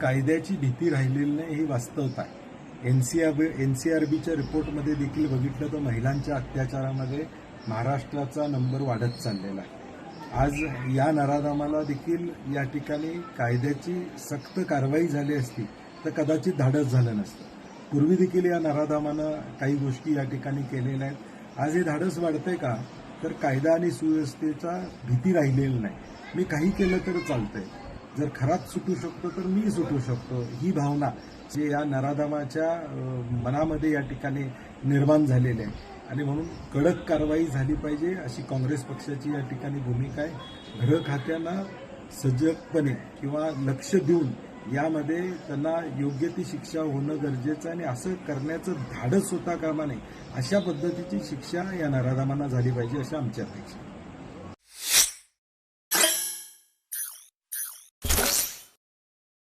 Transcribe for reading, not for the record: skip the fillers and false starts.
कायद्याची भीती राहिलेली नाही ही वास्तवता आहे. एनसीआरबीच्या रिपोर्टमध्ये देखील बघितलं तर महिलांच्या अत्याचारामध्ये महाराष्ट्राचा नंबर वाढत चाललेला आहे. आज या नराधमाला देखील या ठिकाणी कायद्याची सक्त कारवाई झाली असती तर कदाचित धाडस झालं नसतं. पूर्वी देखील या नराधमानं काही गोष्टी या ठिकाणी केलेल्या आहेत. आज हे धाडस वाढतंय का तर कायदा आणि सुव्यवस्थेचा भीती राहिलेली नाही. मी काही केलं तर चालतंय, जर खराच सुटू शकतो तर मी सुटू शकतो, ही भावना जे या नराधमाच्या मनामध्ये या ठिकाणी निर्माण झालेली आहे आणि म्हणून कडक कारवाई झाली पाहिजे अशी काँग्रेस पक्षाची या ठिकाणी भूमिका आहे. गृह खात्यानं सजगपणे किंवा लक्ष देऊन यामध्ये त्यांना योग्य ती शिक्षा होणं गरजेचं आहे आणि असं करण्याचं धाडस होता कामा नये. अशा पद्धतीची शिक्षा या नराधमांना झाली पाहिजे अशी आमची अपेक्षा.